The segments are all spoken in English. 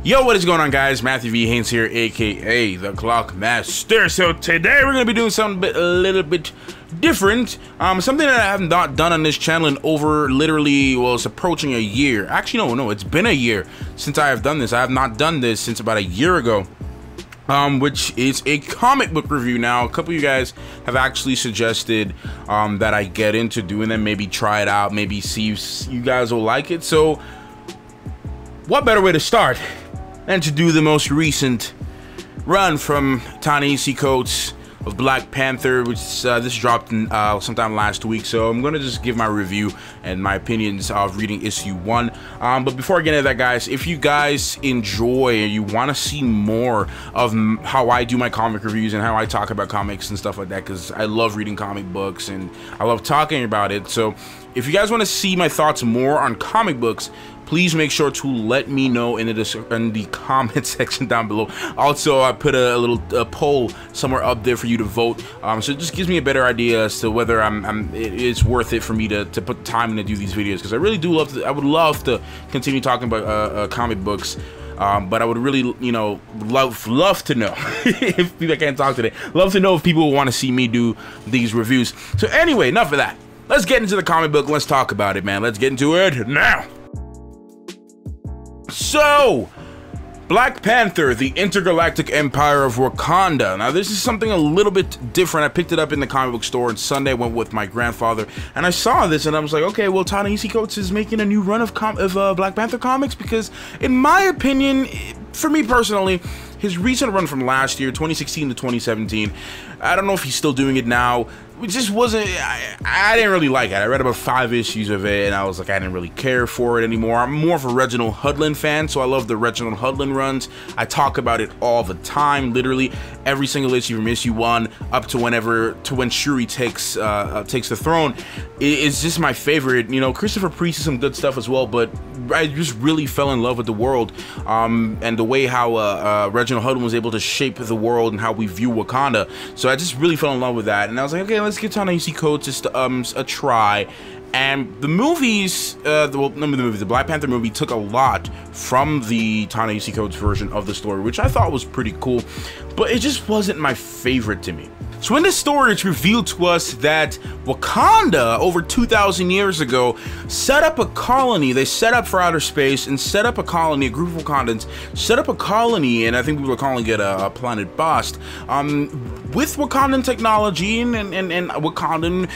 Yo, what is going on, guys? Matthew V. Haynes here, aka the Clock Master. So today we're gonna be doing something a little bit different. Something that I have not done on this channel in over literally, well, it's approaching a year. Actually, no, it's been a year since I have done this. I have not done this since about a year ago. Which is a comic book review. Now, a couple of you guys have actually suggested that I get into doing them, maybe try it out, maybe see if you guys will like it. So, what better way to start than to do the most recent run from Ta-Nehisi Coates of Black Panther, which this dropped in, sometime last week. So I'm gonna just give my review and my opinions of reading issue 1. But before I get into that, guys, if you guys enjoy and you want to see more of how I do my comic reviews and how I talk about comics and stuff like that, because I love reading comic books and I love talking about it. So if you guys want to see my thoughts more on comic books, please make sure to let me know in the comment section down below. Also, I put a little poll somewhere up there for you to vote. So it just gives me a better idea as to whether it's worth it for me to put time in to do these videos, because I really do love to. I would love to continue talking about comic books. But I would really, you know, love to know if people can't talk today. Love to know if people want to see me do these reviews. So anyway, enough of that. Let's get into the comic book. Let's talk about it, man. Let's get into it now. So, Black Panther, the Intergalactic Empire of Wakanda. Now, this is something a little bit different. I picked it up in the comic book store on Sunday. I went with my grandfather, and I saw this, and I was like, okay, well, Ta-Nehisi Coates is making a new run of Black Panther comics, because, in my opinion, for me personally, his recent run from last year, 2016 to 2017, I don't know if he's still doing it now. It just wasn't, I didn't really like it. I read about 5 issues of it, and I was like, I didn't really care for it anymore. I'm more of a Reginald Hudlin fan, so I love the Reginald Hudlin runs. I talk about it all the time, literally every single issue from issue 1 up to when Shuri takes the throne. It's just my favorite. You know, Christopher Priest is some good stuff as well, but I just really fell in love with the world and the way how Reginald Hudlin was able to shape the world and how we view Wakanda. So I just really fell in love with that, and I was like, okay, let's give Ta-Nehisi Coates just a try. And the movies, the Black Panther movie took a lot from the Ta-Nehisi Coates version of the story, which I thought was pretty cool, but it just wasn't my favorite to me. So in this story, it's revealed to us that Wakanda, over 2,000 years ago, set up a colony. They set up for outer space and set up a colony, a group of Wakandans, set up a colony, and I think we were calling it a planet Bast, with Wakandan technology and Wakandan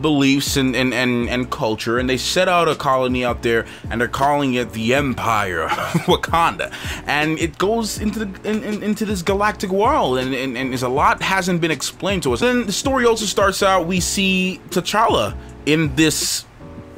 beliefs and culture, and they set out a colony out there, and they're calling it the Empire of Wakanda, and it goes into this galactic world, and there's a lot hasn't been explained to us. Then the story also starts out, we see T'Challa in this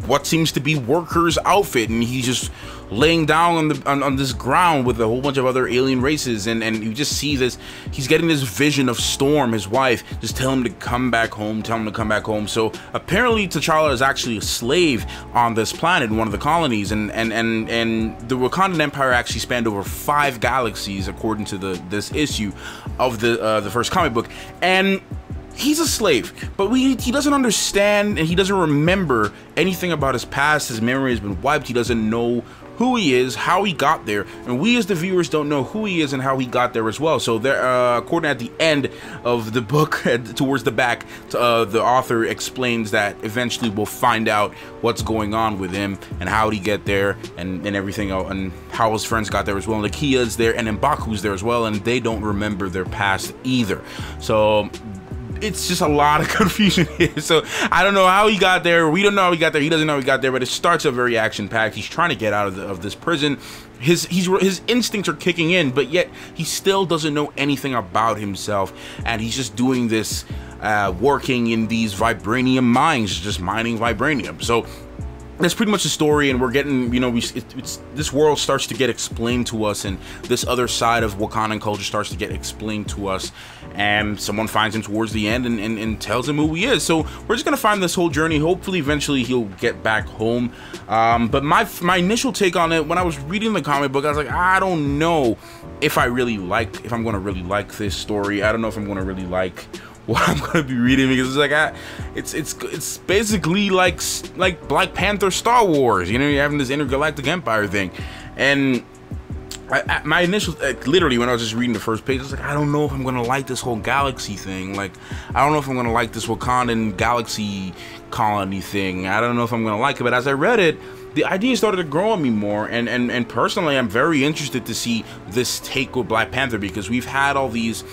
what seems to be worker's outfit, and he's just laying down on this ground with a whole bunch of other alien races, and you just see this, he's getting this vision of Storm, his wife, just tell him to come back home, So apparently T'Challa is actually a slave on this planet in one of the colonies, and the Wakandan Empire actually spanned over 5 galaxies according to this issue of the first comic book. And he's a slave, but he doesn't understand, and he doesn't remember anything about his past. His memory has been wiped. He doesn't know who he is, how he got there, and we as the viewers don't know who he is and how he got there as well. So there, according at the end of the book, towards the back, the author explains that eventually we'll find out what's going on with him and how did he get there, and everything else, and how his friends got there as well. And Nakia's there, and M'Baku's there as well, and they don't remember their past either. So it's just a lot of confusion here. So I don't know how he got there. We don't know how he got there. He doesn't know how he got there, but it starts out very action-packed. He's trying to get out of this prison. His instincts are kicking in, but yet he still doesn't know anything about himself, and he's just doing this working in these vibranium mines, just mining vibranium. So that's pretty much the story, and we're getting, you know, this world starts to get explained to us, and this other side of Wakandan culture starts to get explained to us, and someone finds him towards the end and tells him who he is. So we're just gonna find this whole journey. Hopefully eventually he'll get back home. But my initial take on it, when I was reading the comic book, I was like, I don't know if I'm gonna really like this story. I don't know if I'm gonna really like what I'm gonna be reading, because it's like it's basically like Black Panther Star Wars, you know, you're having this intergalactic empire thing. And my initial, literally when I was just reading the first page, I was like, I don't know if I'm gonna like this whole galaxy thing. Like, I don't know if I'm gonna like this Wakandan galaxy colony thing. I don't know if I'm gonna like it. But as I read it, the idea started to grow on me more, and personally, I'm very interested to see this take with Black Panther, because we've had all these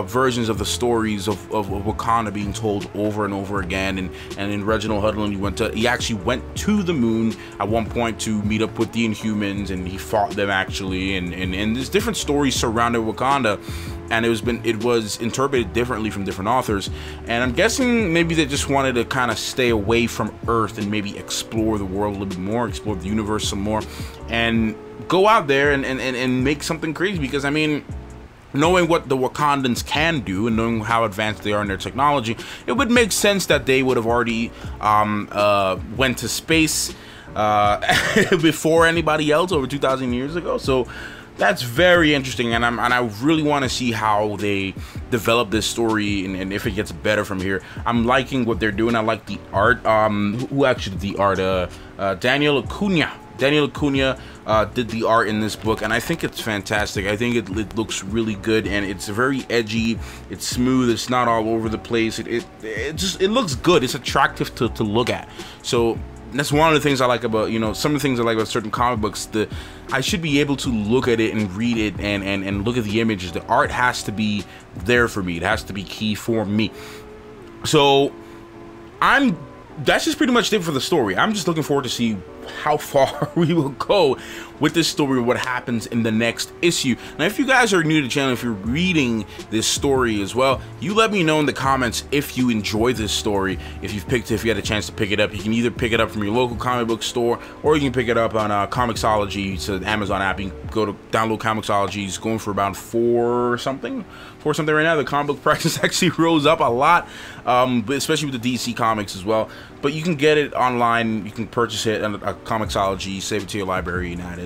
versions of the stories of Wakanda being told over and over again, and in Reginald Hudlin, he actually went to the moon at one point to meet up with the Inhumans, and he fought them actually, and there's different stories surrounding Wakanda, and it was interpreted differently from different authors, and I'm guessing maybe they just wanted to kind of stay away from Earth and maybe explore the world a little bit more, explore the universe some more, and go out there and make something crazy. Because I mean, knowing what the Wakandans can do and knowing how advanced they are in their technology, it would make sense that they would have already went to space before anybody else over 2,000 years ago. So that's very interesting, and I really want to see how they develop this story and if it gets better from here. I'm liking what they're doing. I like the art. Who actually did the art? Daniel Acuna. Daniel Acuna did the art in this book, and I think it's fantastic. I think it looks really good, and it's very edgy. It's smooth. It's not all over the place. It looks good. It's attractive to look at. So that's one of the things I like about, you know, some of the things I like about certain comic books. I should be able to look at it and read it and look at the images. The art has to be there for me. It has to be key for me. So that's just pretty much it for the story. I'm just looking forward to see how far we will go with this story, what happens in the next issue. Now, if you guys are new to the channel, if you're reading this story as well, you let me know in the comments if you enjoy this story, if you had a chance to pick it up. You can either pick it up from your local comic book store, or you can pick it up on Comixology. It's an Amazon app. You can go to download Comixology. It's going for about $4 something right now. The comic book prices actually rose up a lot, but especially with the DC comics as well. But you can get it online. You can purchase it on Comixology, save it to your library, and add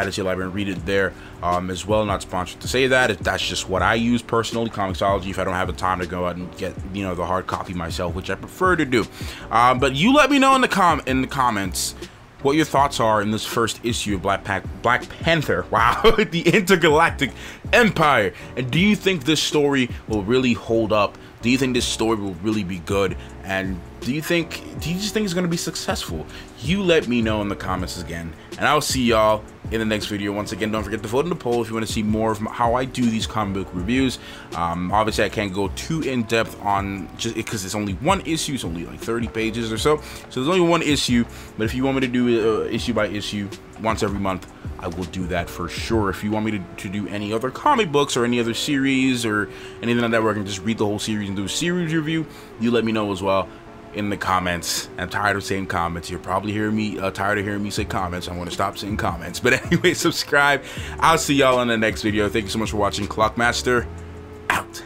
it to your library and read it there as well. Not sponsored to say that. That's just what I use personally, Comixology, if I don't have the time to go out and get, you know, the hard copy myself, which I prefer to do. But you let me know in the comments what your thoughts are in this first issue of Black Panther. Wow, the Intergalactic Empire. And do you think this story will really hold up? Do you think this story will really be good? And do you just think it's going to be successful? You let me know in the comments again, and I'll see y'all in the next video. Once again, don't forget to vote in the poll if you want to see more of how I do these comic book reviews. Obviously, I can't go too in depth on, just because it's only one issue. It's only like 30 pages or so, so there's only one issue. But if you want me to do issue by issue once every month, I will do that for sure. If you want me to do any other comic books or any other series or anything like that, where I can just read the whole series and do a series review, you let me know as well in the comments. I'm tired of saying comments. You're probably tired of hearing me say comments. I want to stop saying comments. But anyway, subscribe. I'll see y'all in the next video. Thank you so much for watching. Clockmaster out.